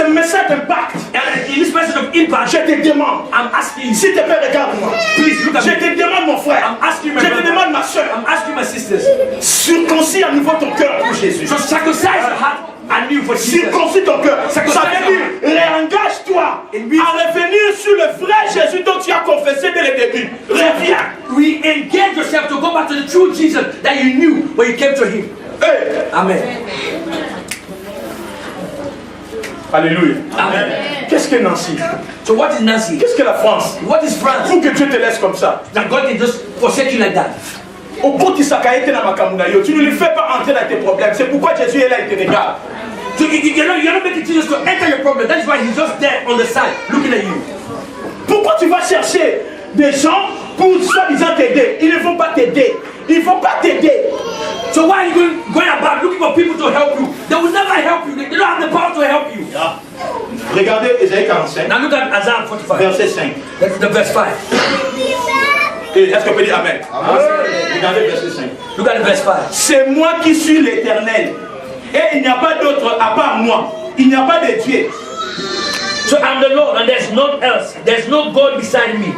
ce message d'impact, And in this message of impact, je te demande, I'm asking you, s'il te plaît, regarde-moi. please look at Je me. te demande, mon frère. I'm asking my Je te brother. demande, ma soeur. I'm asking my sisters. Circoncis à nouveau ton cœur pour Jésus. So circumcise your heart anew for Jesus. Circoncis ton cœur. Ça Circoncis veut dire, réengage-toi à revenir sur le vrai Jésus dont tu as confessé dès le début. Reviens. Re-engage yourself to go back to the true Jesus that you knew when you came to Him. Hey. Amen. Alléluia. Amen. Qu'est-ce que Nancy? So what is Nancy? Qu'est-ce que la France? What is France? Pour que Dieu te laisse comme ça. That God can just forsake you like that. Au côté Sakaïte na makamuna yo, tu ne lui fais pas entrer dans tes problèmes. C'est pourquoi Jésus est là et te regarde. So you're not making Jesus to enter your problem. That is why He's just there on the side, looking at you. Pourquoi tu vas chercher des gens pour soi-disant t'aider? Ils ne vont pas t'aider. Ils ne vont pas t'aider. So why are you going about looking for people to help you? They will never help you. They don't have the power to help you. Yeah. Regardez Ésaïe 45, Now look at Isaiah 45. verset 5. That's the verse 5. Est-ce qu'on peut dire Amen? Regardez verset 5. Look at the verse 5. C'est moi qui suis l'Éternel. Et il n'y a pas d'autre à part moi. Il n'y a pas de Dieu. So I'm the Lord and there's none else. There's no God beside me.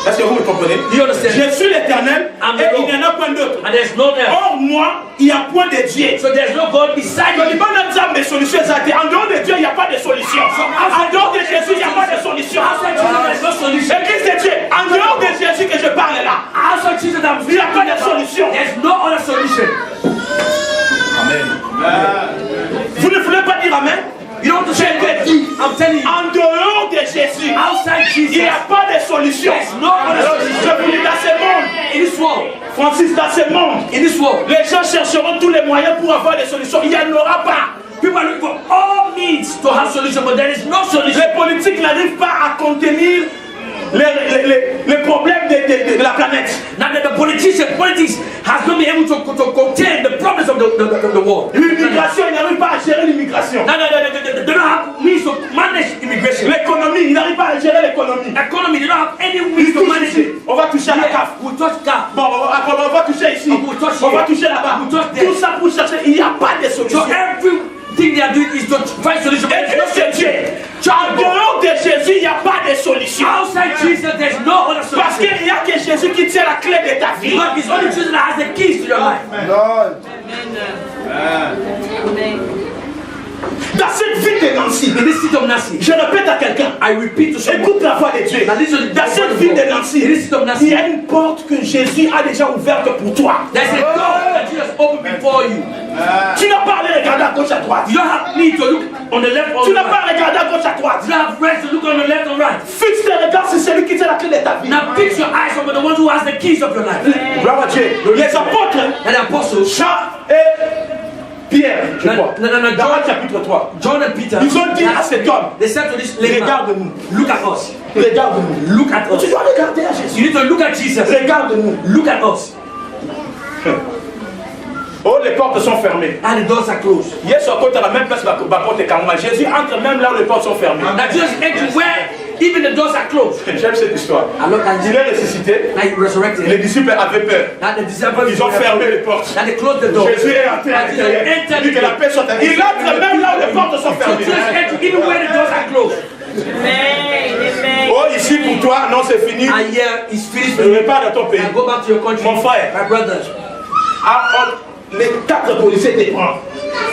Est-ce que vous me comprenez? Do you understand? Je suis l'Éternel et il n'y en a point d'autre. And there's none else. Or moi, il n'y a point de Dieu. So there's no God beside Le me. Liban n'a pas de solution. En dehors de Dieu, il n'y a pas de solution. En dehors de Jésus, il n'y a pas de solution. Outside Jesus, there's no solution. Église de Dieu, en dehors de Jésus que je parle là, Outside Jesus, il n'y a pas de solution. there's no other solution. Vous ne voulez pas dire Amen? You don't have to say it. I'm telling you. En dehors de Jésus, Outside il n'y Jesus, a pas de solution. there's no other Je solution. vous dis dans ce monde, In this world, Francis, dans ce monde, in this world, les gens chercheront tous les moyens pour avoir des solutions. Il n'y en aura pas. people are looking for all means to have solution, but there is no solution. Les politiques n'arrivent pas à contenir les problèmes de la planète. Now that the politics has not been able to contain the problems of the world. L'immigration, ils n'arrivent pas à gérer l'immigration. Now they don't have means to manage immigration. L'économie, ils n'arrivent pas à gérer l'économie. Economy, they don't have any means to manage it. On va toucher à la CAF. We touch CAF. Bon, on va toucher ici. On va toucher là-bas. Tout ça pour chercher. Il n'y a pas de solution. So everything they are doing is to find solution. Et Dieu, c'est Dieu. En dehors de Jésus, il n'y a pas de solution. Outside Jesus, there's no other Parce solution. qu'il n'y a que Jésus qui tient la clé de ta vie. God is only Jesus that has the keys to your life. Dans cette vie de Nancy, In this city of Nancy, je répète à quelqu'un, I repeat to someone. écoute la voix de Dieu. Now listen to Dans cette ville de Nancy, In this city of il Nancy, y a une porte que Jésus a déjà ouverte pour toi. there's a door that Jesus opened before you. Tu n'as pas à aller regarder à gauche à droite. You don't have need to look on the left or Tu the n'as pas right. à regarder à gauche à droite. You don't have right to look on the left or right. Fixe tes regards sur celui qui tient la clé de ta vie. Now fix your eyes on the one who has the keys of your life. Gloire à Dieu. Les apôtres, And the apostles, Jean et Pierre, je crois, no, dans John, Actes chapitre 3, John and Peter, ils ont dit à cet homme, they said to this lady, regarde-nous, look at us. regarde-nous. Look at Tu us. dois regarder à Jésus. You need to look at Jesus. Regarde-nous. Look at us. Oh, les portes sont fermées. And the doors are closed. Hier, sur côté, à la même place, ma porte est calme. Jésus entre même là où les portes sont fermées. Now Jesus entered where even the doors are closed. J'aime cette histoire. I look at Il Jesus. est ressuscité. Now he resurrected. Les disciples avaient peur. Now the disciples, Ils ont fermé les portes. Now they closed the door. Jésus est entré à And Jesus l'intérieur. Il entered. dit que la paix soit avec lui. Il entre même là où les portes sont So fermées. Jesus entered even where the doors are closed. Oh, ici pour toi, non, c'est fini. And here is finished. Ne repars dans ton pays. And go back to your country. Mon frère. My brothers. Les 4 policiers te prennent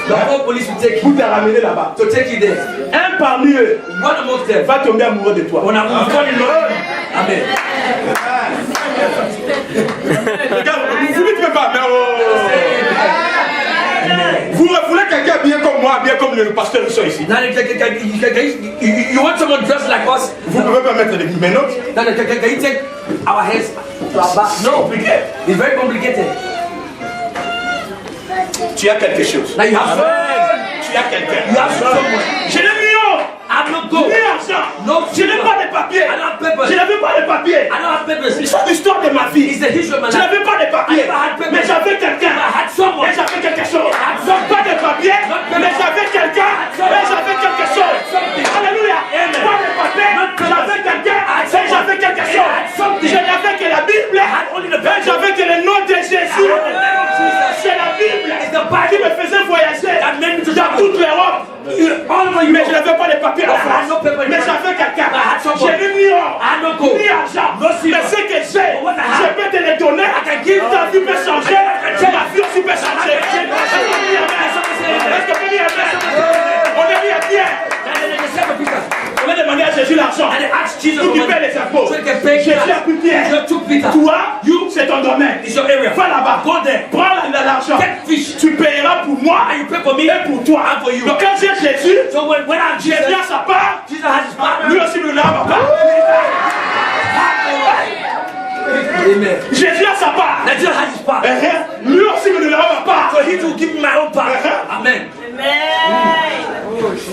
The whole police will take pour you te ramener là-bas. to take you there. Un parmi eux One amongst them. va tomber amoureux de toi. When I will fall in love. Amen. Regarde, vous ne pouvez pas, mais vous voulez quelqu'un bien comme moi, bien comme le pasteur qui sont ici. Now you want someone dressed like us? Vous ne pouvez pas mettre des menottes. Now can you take our heads to our back? No, it's very complicated. Tu as quelque chose. Now you have Tu as quelqu'un. you have someone. Je n'ai ni or, I'm not gold. ni argent. No, Je n'ai pas de papiers. I don't have papers. Je n'avais pas de papiers. I don't have papers. C'est l'histoire de ma vie. It's the history of my Je life. n'avais pas de papiers. I never had papers. Mais j'avais quelqu'un. I had someone. Et j'avais quelque chose. had Non pas de papiers, mais j'avais quelqu'un. Mais j'avais quelque chose. something. Alléluia. Amen. Pas de papiers, j'avais quelqu'un. Et j'avais quelque chose. something. Je n'avais que la Bible. only the Et j'avais que le nom de Jésus. the name of Jesus. C'est la Bible It's the Bible qui me faisait voyager that made me to dans travel toute l'Europe. All over Mais Europe. je n'avais pas les papiers en I had no France. paper in Mais France. j'avais quelqu'un. I had somebody. J'ai ni or, I had no gold. ni argent. No silver. Mais ce que j'ai, But what I have, je peux te les donner. I can give Ta vie peut changer. I can Ma vie aussi peut changer. I can change. Est-ce qu'on peut dire amen? Est-ce qu'on peut dire amen? On est bien bien. On va demander à Jésus l'argent. And they asked Jesus Pour for qu'il money. paie les impôts. So he can pay Jésus a pris Pierre. Jesus took Peter. Toi, c'est ton domaine. It's your area. Va là-bas. Go there. Prends l'argent. Get fish. Tu payeras pour moi And you pay for me et pour toi. and for you. Donc quand j'ai Jésus, So when I'm j'ai Jesus, bien sa part. Jesus has his partner. Lui aussi me l'a ma part. Amen. Jésus a sa part. That Jesus has his part. Lui aussi me l'a ma part. So he will give me my own part. Amen.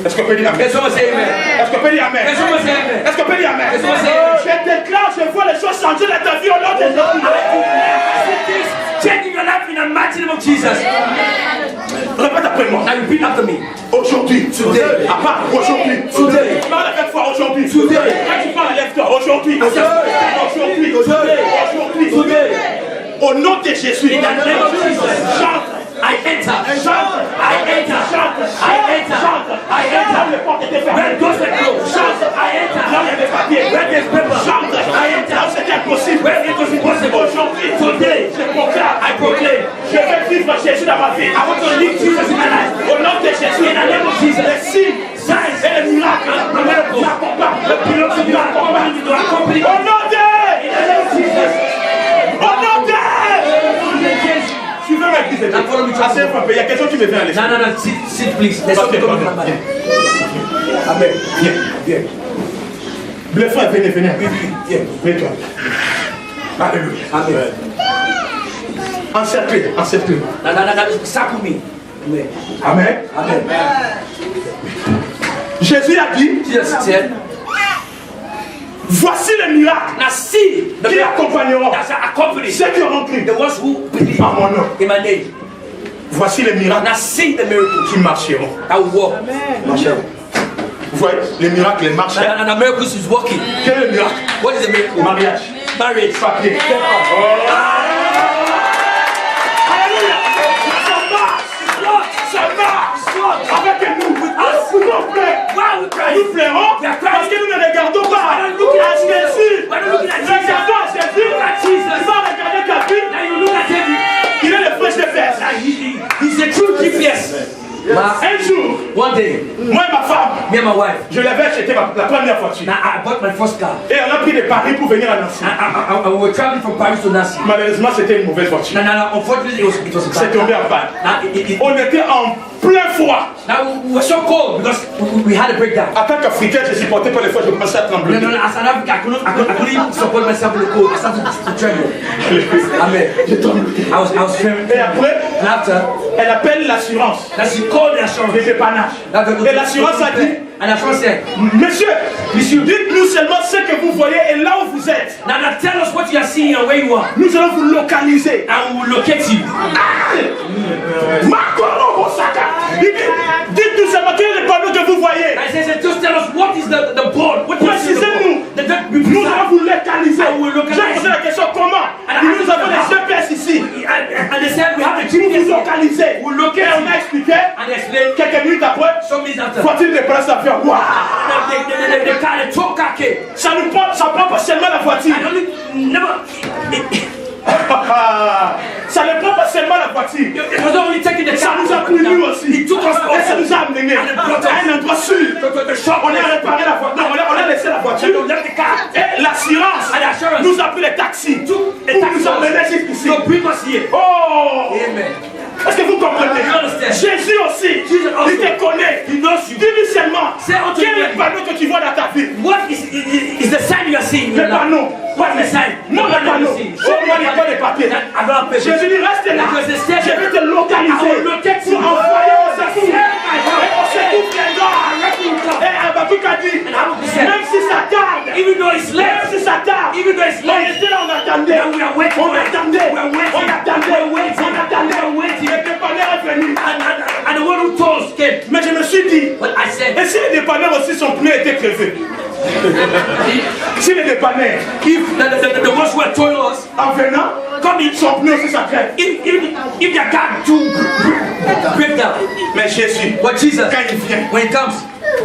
Est-ce qu'on peut dire amen? Can someone say amen? Est-ce qu'on peut dire amen? Can someone say amen? Est-ce qu'on peut dire amen? Est-ce qu'on peut dire Je déclare, je vois les choses changer dans ta vie au nom de Jésus. Changing your life in the mighty name of Jesus. Répète après moi. Now repeat after me. Aujourd'hui. Today. À part aujourd'hui. Today. Parle avec toi aujourd'hui. Today. Quand tu parles, lève-toi. Aujourd'hui. Aujourd'hui. Today. Aujourd'hui. Today. Au nom de Jésus. In the name of Jesus. Chante. I enter. Chante. I enter. Chante. I enter. Chante. I Là où enter. les portes étaient Where fermées. doors were closed. Chante. I enter. Là où il y avait papier. Where there's paper. Chante. I enter. Là où c'était impossible. Where it was impossible. Aujourd'hui. Today. Je proclame. I proclaim. Je vais vivre Jésus dans ma vie. I want to live Jesus in my life. Au nom de Jésus. In the name of Jesus. Les signes, Signs et les miracles. and miracles. M'accompagnent. The pillows of God accompany you to accompany. Au nom de In the name of Jesus. Au nom de Jesus. Tu veux m'écouter? Now follow me to Assez frappé. Il y a quelque chose qui me vient à l'esprit. No, sit please. There's something coming from my mind. Amen. Viens. Le frère, venez. Viens. Mets-toi. Alléluia. Amen. Encerclé. Now, circle me. Amen. Amen. Amen. Jésus a dit, Jesus said, voici les miracles now see the qui accompagneront that shall accompany ceux qui auront cru the ones who believe en mon nom. in my name. Voici les miracles Now see the miracles qui marcheront. that will work. Vous voyez, les miracles, les marches. And the miracles is working. Quel est le miracle? What is the miracle? Mariage. Marriage. Papier. Alléluia. Ça marche. Avec nous. Nous pleurons. Nous pleurons parce que nous ne regardons pas à Jésus. Regardons à Jésus. Tu vas regarder ta vie. Now you look at him. Il est le fraîche de fesse. He's a true GPS. Un jour, One day, moi et ma femme, me and my wife, je l'avais acheté la première voiture. now I bought my first car. Et on a pris des paris pour venir à Nancy. And we were traveling from Paris to Nancy. Malheureusement, c'était une mauvaise voiture. Now, unfortunately, it was a C'est bad tombé car. en panne. Now, On était en plein froid. now we were so cold because we had a breakdown. En tant qu'Africain, je supportais pas les fois, je commençais à trembler. No, as an African, I couldn't even support myself in the cold. I started to tremble. Amen. J'ai tremblé. I was trembling. Et après, And after, elle appelle l'assurance. now she called the assurance. Les dépannages. Et l'assurance a dit, and the assurance said, monsieur, dites-nous seulement ce que vous voyez et là où vous êtes. now tell us what you are seeing and where you are. Nous allons vous localiser. And we will locate you. Makoro Osaka. Dites-nous seulement quel est le panneau que vous voyez. I said, just tell us what is the board. What is the Précisez-nous. board? Nous allons vous localiser. I will localize J'ai posé la question comment. Nous avons les GPS ici. And they said, we have the Vous GPS. vous localisez. We'll Et locate on you. a expliqué. And they explained, Quelques minutes après, some minutes after. voiture de place à faire. Waouh. The car, the truck car came. Ça prend pas seulement la voiture. I only never. Ça ne prend pas seulement la voiture. It was not only taking the Ça car. nous a pris nous aussi. He took us Et ça nous also. a amené à un endroit sûr. The shop. On a réparé la voiture. Non, on a laissé la voiture. We left the car. Et l'assurance And the assurance nous a pris les taxis pour a taxi nous emmener jusqu'ici. to bring us here. Oh! Amen. Est-ce que vous comprenez? You understand? Jésus aussi, Jesus also. il te connaît. He knows you. Dis-lui seulement, Say unto quel est me. le panneau que tu vois dans ta vie? What is the sign you are seeing? Le panneau. What is the sign? Non, le panneau. Oh, moi, il n'y a pas de papier. I don't have paper. Jésus dit, reste là. Because the stage- Je vais te I localiser. will locate you. Pour envoyer au secours. I Et au secours viendra. Et Habakkuk a dit, And Habakkuk said, même si ça tarde, Even though it's même late, si ça tarde, even though it's on late, était là, on attendait. then we are waiting. On attendait. We are waiting. On attendait. We are waiting. On attendait. We are waiting. Le dépanneur est venu. And the one who told us came. Mais je me suis dit, But I said, et si les dépanneurs aussi son pneu était crevé? Si les dépanneurs, if the ones who are told us was, en venant, comme ils sont pneus sur sa crête. if their car to break down, Mais Jésus, but Jesus, quand il vient, when he comes,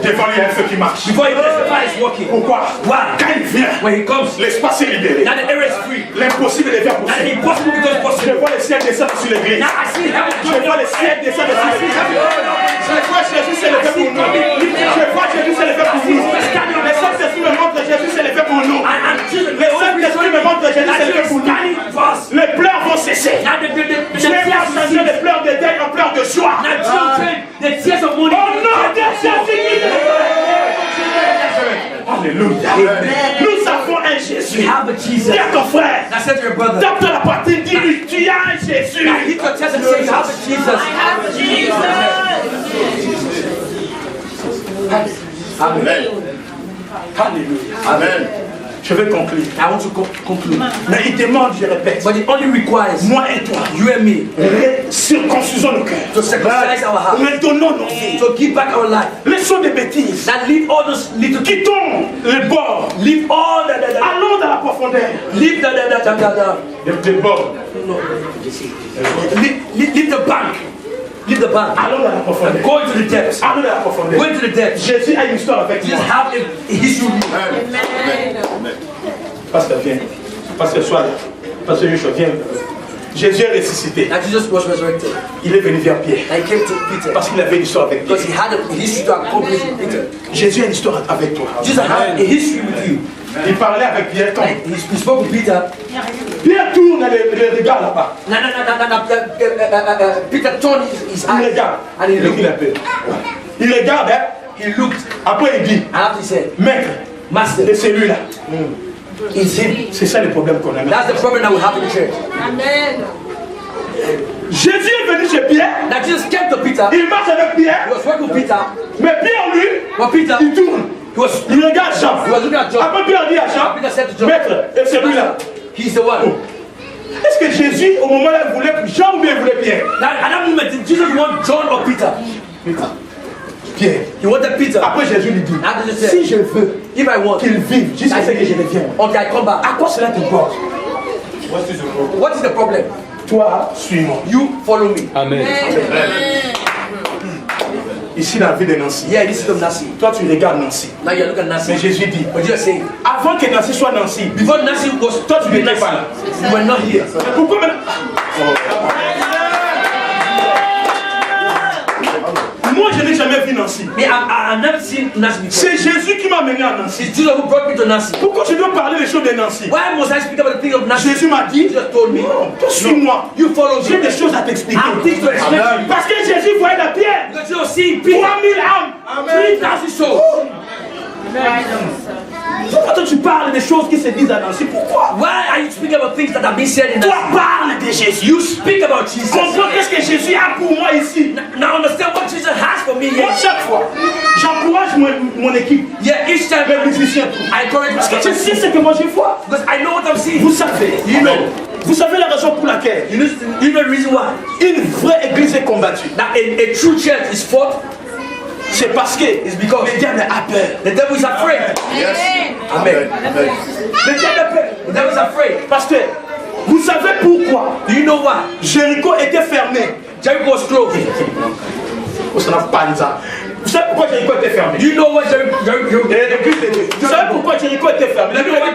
devant lui, il y a un feu qui marche. before he testifies, is walking. Pourquoi? Why? Quand il vient, When he comes, l'espace est libéré. now the area is free. L'impossible devient And possible. the impossible becomes Je possible. vois le ciel descendre sur l'église. Now I see heaven Je vois le ciel descendre sur l'église. Je vois Jésus s'élever pour nous. Je vois Jésus s'élever pour nous. Les Saint-Esprit me montrent Jésus s'élever pour nous. Les Saint-Esprit me montrent Jésus s'élever pour nous. Les pleurs vont cesser. Dieu va changer les pleurs de deuil en pleurs de joie. The tears of mourning. Au nom de Jésus-Christ. Alléluia. Nous avons un Jésus. We have a Jesus. Dis à ton frère. I said to your brother, Tape dans la poitrine, dis-lui, tu as un Jésus. hit your chest and say, you have a Jesus. Amen. Alléluia. Amen. Je vais conclure. I want to conclude. Mais il demande, je répète, But it only requires moi et toi, you and me circoncisons nos cœurs. to circumcise our heart, Redonnons nos vies. to give back our life, Laissons des bêtises. that leave all those little, Quittons les bords. leave all the Allons dans la profondeur. leave Les bords. leave the bank, leave the bank, Allons dans la profondeur. go into the depths, Allons dans la profondeur. go into the depths. Jésus a une histoire avec Just moi. have a history with you. Pasteur, viens. Pasteur, sois là. Pasteur Yeshua, viens. Jésus est ressuscité. And Jesus was resurrected. Il est venu vers Pierre. And he came to Peter Parce qu'il avait une histoire avec Pierre. because he had a history to accomplish with Peter. Jésus a une histoire avec toi. Jesus had a history with you. Il parlait avec Pierre. Quand Like he spoke with Peter. Pierre tourne les regards là-bas. Peter turned his Il eyes regarde. and he Il looked. regarde. Il regarde. Hein. He looked. Après il dit, And after he said, maître, Master, c'est celui-là. it's him. C'est ça le problème qu'on a. That's the problem that we have in the church. Jésus est venu chez Pierre. Now Jesus came to Peter. Il marche avec He Pierre. was working with Peter. Mais Pierre, lui, But Peter, il tourne. he was Il regarde Jean. looking at John. Après Pierre dit à Jean, Peter said to John, maître, et celui-là. he's the one. Est-ce que Jésus, au moment là, voulait Jean ou bien il voulait Pierre? Now, at that moment, did Jesus want John or Peter? Pierre. He wanted Peter. Après Jésus lui dit, Now Jesus si said, je veux if I want, qu'il vive jusqu'à ce que je revienne, until I come back, à quoi cela t'importe? what is the problem? Toi, suis-moi. You follow me. Amen. Ici, dans la ville de Nancy. Yeah, this is the Nancy. Toi, tu regardes Nancy. Now you're looking at Nancy. Mais Jésus dit, But Jesus saying, avant que Nancy soit Nancy, before Nancy was toi, tu to be n'étais Nancy, pas là. you were not here. Mais pourquoi maintenant? Moi, je n'ai jamais vu Nancy. Me, I've never seen Nancy before. C'est Jésus qui m'a mené à Nancy. It's Jesus who brought me to Nancy. Pourquoi je dois parler des choses de Nancy? Why must I speak about the thing of Nancy? Jésus m'a dit, Jesus told me, toi, suis-moi. you follow J'ai me. des choses à t'expliquer. I have things to explain to you. Parce que Jésus voyait la pierre. Because you see Peter, 3000 âmes. 3,000 souls. Pourquoi toi tu parles des choses qui se disent à Nancy? Pourquoi? Why are you speaking about things that have been said in Toi Nancy? parle de Jésus. You speak about Jesus. Comprends qu'est-ce que Jésus a pour moi ici. Now understand what Jesus has for me Moi, here. chaque fois, j'encourage mon équipe, Yeah, each time les musiciens, tout. I encourage Parce que my tu sais ce que moi je vois. because I know what I'm seeing. Vous savez, vous savez la raison pour laquelle You know the reason why une vraie église est combattue. that a true church is fought. C'est parce que because le diable a peur. the devil is afraid. Yes. Amen. Amen. Le diable a peur. The devil is afraid. Parce que vous savez pourquoi Do you know why? Jéricho était fermé. Jericho was closed. Vous savez pourquoi Jéricho était fermé? Do you know what Jericho? Vous savez pourquoi Jéricho était fermé?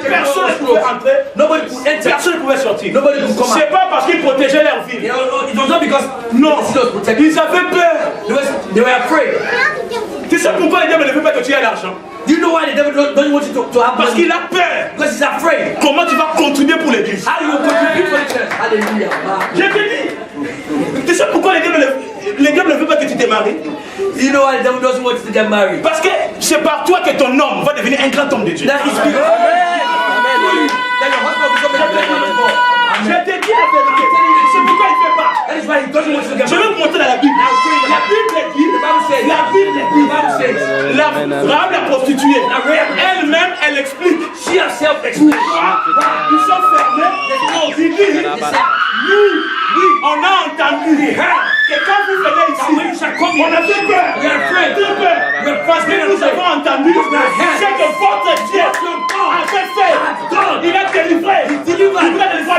Personne ne pouvait entrer, Nobody could enter. personne ne pouvait sortir. Nobody could come C'est out. pas parce qu'ils protégeaient leur ville. It was not because Non, the city was protected. ils avaient peur. They were afraid. Tu sais pourquoi le diable ne veut pas que tu aies l'argent? Do you know why the devil don't want you to have Parce money? qu'il a peur. Because he's afraid. Comment tu vas contribuer pour l'église? How you contribute for the church? Hallelujah. Je te dis. Tu sais pourquoi le diable ne veut pas que tu te maries? You know why the devil doesn't want you to get married? Parce que c'est par toi que ton homme va devenir un grand homme de Dieu. That is because that your husband will become a great man of God. Je te dis la vérité. C'est pourquoi il ne fait pas. That is why he doesn't want you to get Je vais married. vous montrer dans la Bible. La Bible dit, la Bible dit, Rahab la prostituée, elle-même, elle explique. She herself explained. Ils sont fermés. Il dit, nous, on a entendu que quand vous venez ici, on a fait peur. Très peur. Parce que nous avons entendu ce que votre Dieu a fait. Il a délivré. Il a délivré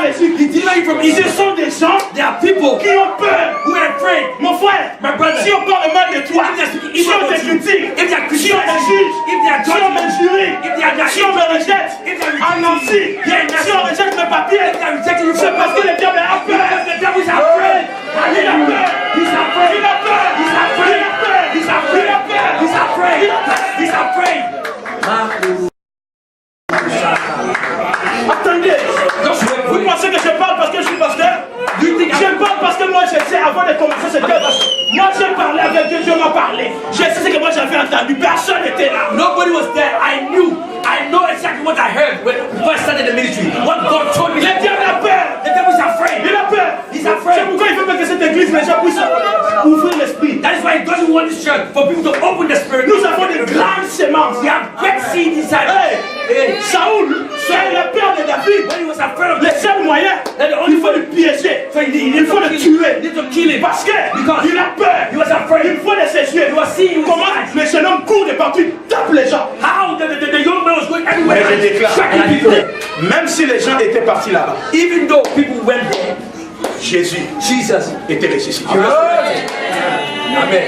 Ce sont des gens There are people qui ont peur. who are afraid. Mon frère, My brother. si on parle mal de toi, si on te critique, If they are si on te juge, if they are si on judging, m'injurie, if they are si on me rejette, if they are à Nancy, si on rejette mes papiers, c'est parce que le diable a peur. the devil is afraid. Il a peur. He's afraid. Il a peur. He's afraid. Il a peur. He's afraid. Il a peur. He's afraid. Il a peur. He's afraid. Attendez, vous pensez que je parle parce que je suis pasteur? Je parle parce que moi je sais, avant de commencer cette œuvre, moi j'ai parlé avec Dieu, Dieu m'a parlé. Je sais ce que moi j'avais entendu, personne n'était là. Nobody was there. I know exactly what I heard when I started the ministry. What God told me. Le diable a peur. The devil is afraid. Il a peur. He's afraid. C'est pourquoi il veut pas que cette église, les gens puissent ouvrir l'esprit. That is why he doesn't want this church for people to open the spirit. Nous avons des grandes semences. We have great seed inside. Hey, Saoul, c'est le père de David. When he was afraid of Le seul moyen, il faut le piéger. Il faut le tuer. need to kill him. Parce qu'il Because a peur. he was afraid. Il faut les sécher. He was seeing with Comment his eyes. le jeune homme court de partout, il tape les gens. How the young man was going everywhere. Mais je déclare, Shocking people. même si les gens étaient partis là-bas, Even though people went there, Jésus Jesus. était ressuscité. Amen.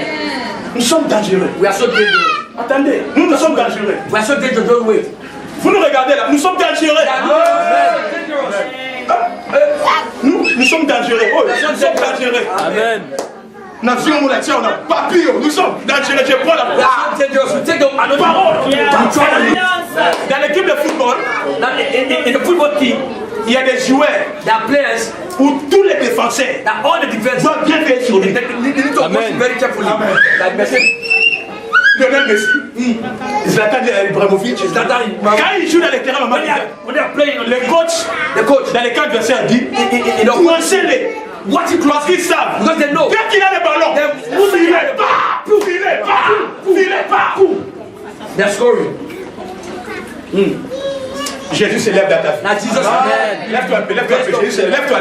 Nous sommes dangereux. We are so dangerous. Attendez, nous sommes dangereux. We are so dangerous. Don't wait. Vous nous regardez là, nous sommes dangereux. Nous sommes dangereux. Oh, nous sommes dangereux. Amen. Nation, on a tiens, on a papillon. Nous sommes dangereux. Je prends la We are so dangerous. We take the another parole. You try to live. Dans l'équipe de football, Now, in the football team, il y a des joueurs there are players où tous les défenseurs that all the defense doivent bien they vérifier. need to watch very carefully. Amen. Like Messi, Lionel Messi, Zlatan Ibrahimovic, Zlatan, quand il joue dans les terrains, when they are playing, le coach dans les camps adversaires dit coincez-les. watch it Parce qu'ils savent. because they know. Dès qu'il a le ballon, filez pas. They're scoring. Jésus se lève dans ta vie. Now Jesus, amen. Lève-toi un peu, Jésus se lève-toi.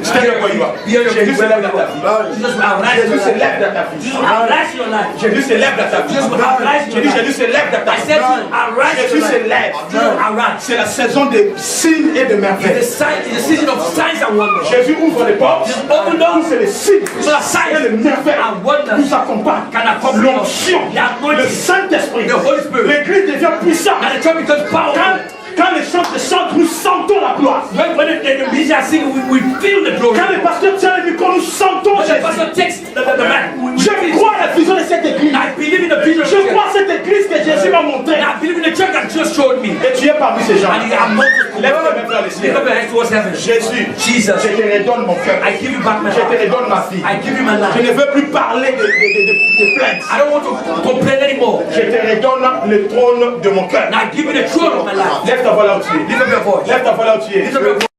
Stand up where you are. Jésus se lève dans ta vie. Jesus will arise Jésus your se life. lève dans ta vie. Jesus will arise your life. Jésus se lève dans ta vie. Jesus will arise J'ai your dit life. Jésus se lève dans ta I vie. said you arise Jésus your se life. lève. Jesus will arise. C'est la saison des signes et de It's merveilles. the season of signs and wonders. Jésus ouvre les portes. Just open doors. C'est les signes So the signs et les merveilles and wonders nous accompagnent. can accompany us. L'onction, The anointing, le Saint-Esprit, the Holy Spirit. l'Église devient puissante. And the church becomes powerful. Quand les chants se chantent, nous sentons la gloire. When the musicians are singing, we feel the glory. Quand le pasteur tient le micro, nous sentons When the Jésus. pastor takes the man, we Je feel it. crois à la vision de cette église. I believe in the vision of Je the church. crois à cette église que Jésus m'a montrée. And I believe in the church that just showed me. Et tu es parmi ces gens. And I'm not Lève tes mains vers le lift ciel. up your hands towards heaven. Jésus, Jesus, je te redonne mon cœur. I give you back my Je te heart. redonne ma vie. I give you my Je life. ne veux plus parler de plaintes. I don't want to complain anymore. Je te redonne le trône de mon cœur. And I give you the throne of my life. Lève ta voix là où tu es. Lift up your voice. Lève ta voix là où tu es. Lift up your voice.